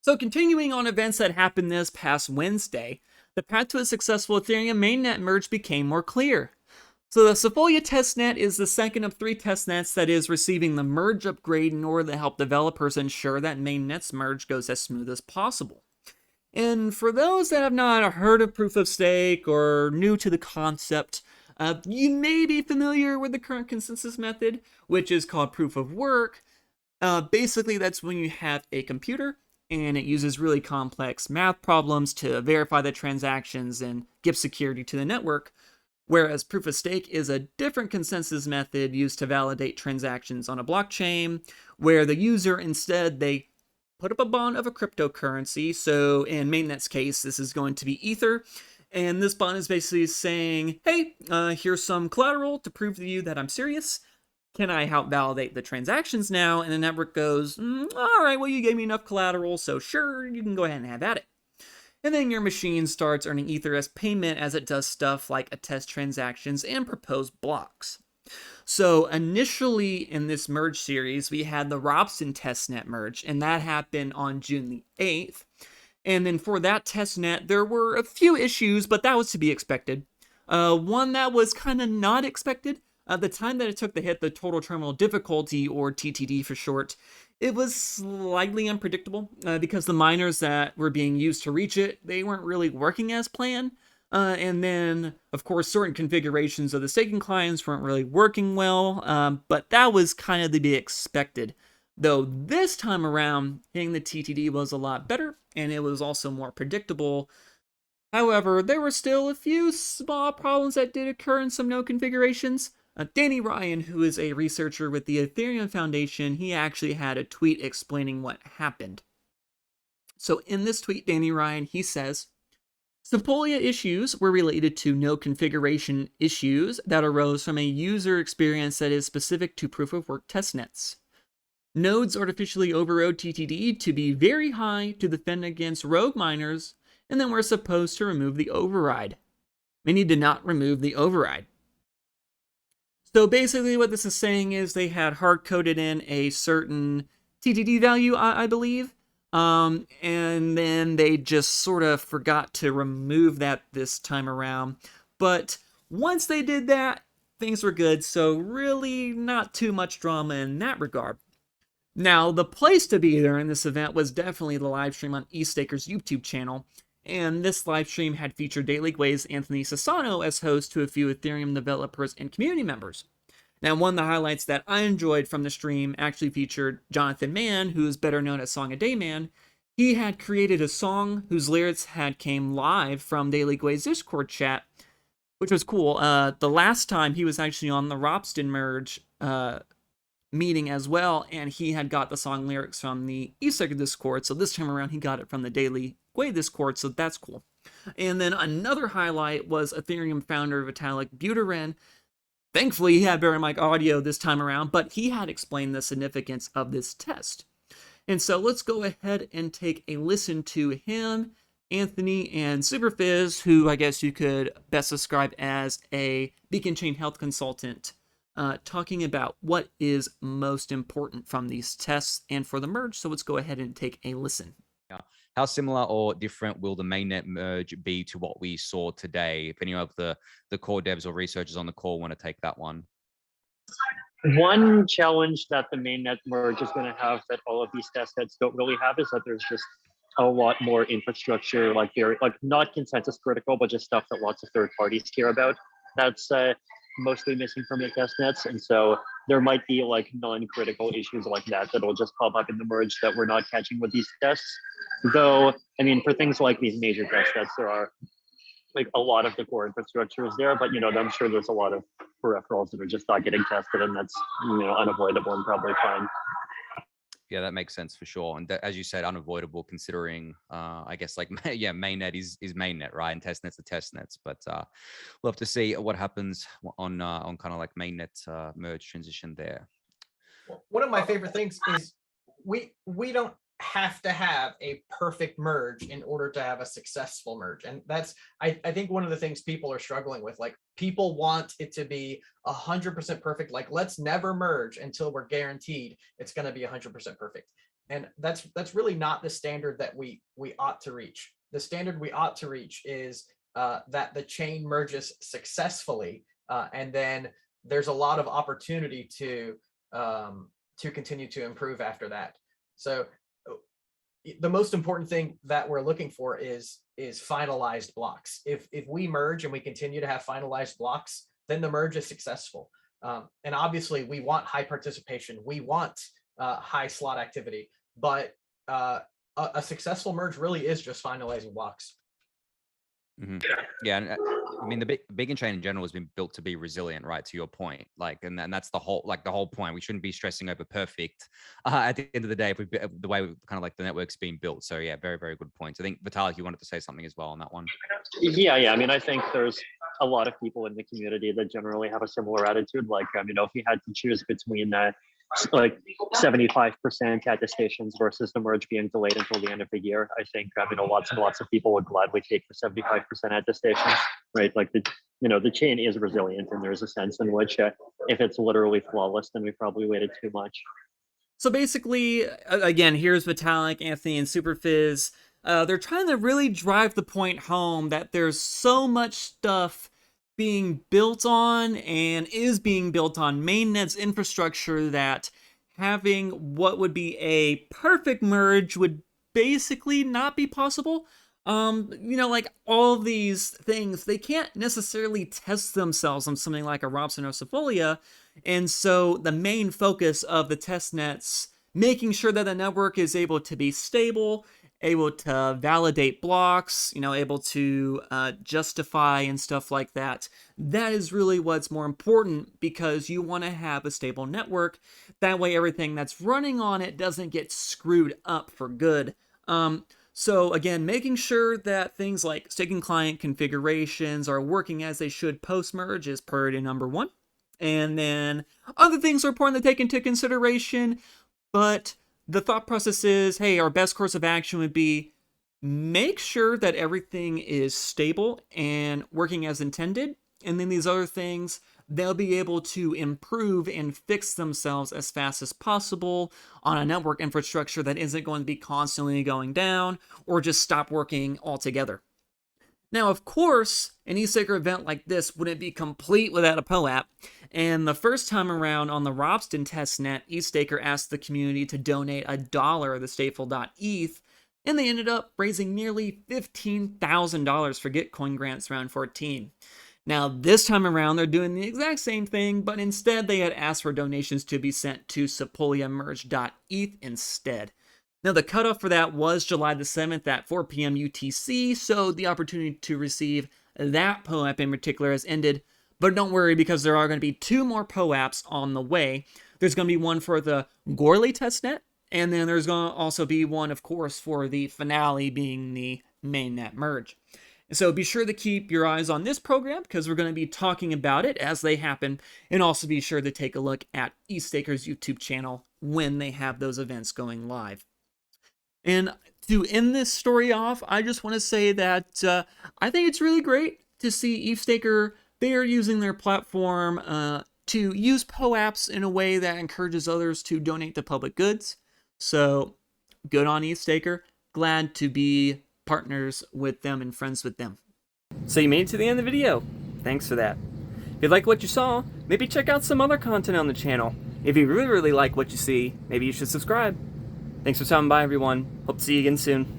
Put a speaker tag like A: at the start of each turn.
A: So continuing on events that happened this past Wednesday, the path to a successful Ethereum mainnet merge became more clear. So the Sepolia testnet is the second of 3 testnets that is receiving the merge upgrade in order to help developers ensure that mainnet's merge goes as smooth as possible. And for those that have not heard of proof of stake or new to the concept, you may be familiar with the current consensus method, which is called proof of work. Basically, that's when you have a computer and it uses really complex math problems to verify the transactions and give security to the network. Whereas proof of stake is a different consensus method used to validate transactions on a blockchain, where the user instead they put up a bond of a cryptocurrency. So in mainnet's case, this is going to be Ether. And this bond is basically saying, hey, here's some collateral to prove to you that I'm serious. Can I help validate the transactions now? And the network goes, all right, well, you gave me enough collateral, so sure, you can go ahead and have at it. And then your machine starts earning Ether as payment as it does stuff like attest transactions and propose blocks. So initially in this merge series, we had the Robson testnet merge, and that happened on June the 8th. And then for that testnet, there were a few issues, but that was to be expected. One that was kind of not expected, the time that it took to hit the total terminal difficulty, or TTD for short, it was slightly unpredictable because the miners that were being used to reach it, they weren't really working as planned. And then, of course, certain configurations of the staking clients weren't really working well, but that was kind of to be expected. Though this time around, hitting the TTD was a lot better, and it was also more predictable. However, there were still a few small problems that did occur in some node configurations. Danny Ryan, who is a researcher with the Ethereum Foundation, he actually had a tweet explaining what happened. So in this tweet, Danny Ryan, he says, Sepolia issues were related to node configuration issues that arose from a user experience that is specific to proof-of-work testnets. Nodes artificially overrode TTD to be very high to defend against rogue miners, and then were supposed to remove the override. Many did not remove the override. So basically what this is saying is they had hard-coded in a certain TTD value, I believe, and then they just sort of forgot to remove that this time around. But once they did that, things were good, so really not too much drama in that regard. Now, the place to be during this event was definitely the live stream on EthStaker's YouTube channel, and this live stream had featured Daily Gway's Anthony Sassano as host to a few Ethereum developers and community members. Now, one of the highlights that I enjoyed from the stream actually featured Jonathan Mann, who is better known as Song a Day Man. He had created a song whose lyrics had came live from Daily Gway's Discord chat, which was cool. The last time he was actually on the Robson merge meeting as well, and he had got the song lyrics from the EthStaker Discord, so this time around he got it from the Daily Gway Discord, so that's cool. And then another highlight was Ethereum founder Vitalik Buterin. Thankfully, he had better mic audio this time around, but he had explained the significance of this test. And so let's go ahead and take a listen to him, Anthony, and Superfizz, who I guess you could best describe as a Beacon Chain health consultant, talking about what is most important from these tests and for the merge. So let's go ahead and take a listen.
B: How similar or different will the mainnet merge be to what we saw today? If any of the core devs or researchers on the call want to take that one.
C: One challenge that the mainnet merge is going to have that all of these testnets don't really have is that there's just a lot more infrastructure, like not consensus critical, but just stuff that lots of third parties care about. That's mostly missing from the testnets, and so there might be like non-critical issues like that that'll just pop up in the merge that we're not catching with these tests. Though, I mean, for things like these major testnets, there are like a lot of the core infrastructure is there, but I'm sure there's a lot of peripherals that are just not getting tested, and that's unavoidable and probably fine.
B: Yeah, that makes sense for sure. And as you said, unavoidable considering, I guess, like, yeah, mainnet is mainnet, right? And testnets are testnets. But we'll have to see what happens on kind of like mainnet merge transition there.
D: One of my favorite things is we don't have to have a perfect merge in order to have a successful merge. And that's, I think one of the things people are struggling with, like people want it to be 100% perfect. Like, let's never merge until we're guaranteed it's going to be 100% perfect. And that's really not the standard that we ought to reach. The standard we ought to reach is that the chain merges successfully, and then there's a lot of opportunity to continue to improve after that. So the most important thing that we're looking for is finalized blocks. If we merge and we continue to have finalized blocks, then the merge is successful. And obviously we want high participation, we want high slot activity, but a successful merge really is just finalizing blocks.
B: Mm-hmm. Yeah, and I mean the beacon chain in general has been built to be resilient, right? To your point, like, and that's the whole point. We shouldn't be stressing over perfect at the end of the day if we the way kind of like the network's being built. So yeah, very very good points. I think Vitalik, you wanted to say something as well on that one.
C: Yeah. I mean, I think there's a lot of people in the community that generally have a similar attitude. Like, you know, if you had to choose between like 75% attestations versus the merge being delayed until the end of the year, I think, you know, lots and lots of people would gladly take the 75% attestations, right? Like, the chain is resilient, and there's a sense in which if it's literally flawless, then we probably waited too much.
A: So basically, again, here's Vitalik, Anthony, and Superfizz. They're trying to really drive the point home that there's so much stuff being built on and is being built on mainnet's infrastructure that having what would be a perfect merge would basically not be possible. Like all of these things, they can't necessarily test themselves on something like a Robson or Sepolia. And so the main focus of the test nets, making sure that the network is able to be stable, able to validate blocks, able to justify and stuff like that. That is really what's more important, because you want to have a stable network. That way everything that's running on it doesn't get screwed up for good. So again, making sure that things like staking client configurations are working as they should post-merge is priority number one. And then other things are important to take into consideration, but the thought process is, hey, our best course of action would be make sure that everything is stable and working as intended. And then these other things, they'll be able to improve and fix themselves as fast as possible on a network infrastructure that isn't going to be constantly going down or just stop working altogether. Now, of course, an EthStaker event like this wouldn't be complete without a POAP, and the first time around on the Robston testnet, EthStaker asked the community to donate $1 of the stateful.eth, and they ended up raising nearly $15,000 for Gitcoin grants round 14. Now, this time around, they're doing the exact same thing, but instead they had asked for donations to be sent to sepoliamerge.eth instead. Now, the cutoff for that was July the 7th at 4 p.m. UTC, so the opportunity to receive that POAP in particular has ended. But don't worry, because there are going to be 2 more POAPs on the way. There's going to be one for the Goerli testnet, and then there's going to also be one, of course, for the finale being the mainnet merge. So be sure to keep your eyes on this program, because we're going to be talking about it as they happen, and also be sure to take a look at EthStaker's YouTube channel when they have those events going live. And to end this story off, I just want to say that I think it's really great to see EthStaker. They are using their platform to use POAPs in a way that encourages others to donate to public goods. So good on EthStaker. Glad to be partners with them and friends with them. So you made it to the end of the video. Thanks for that. If you like what you saw, maybe check out some other content on the channel. If you really like what you see, maybe you should subscribe. Thanks for stopping by, everyone. Hope to see you again soon.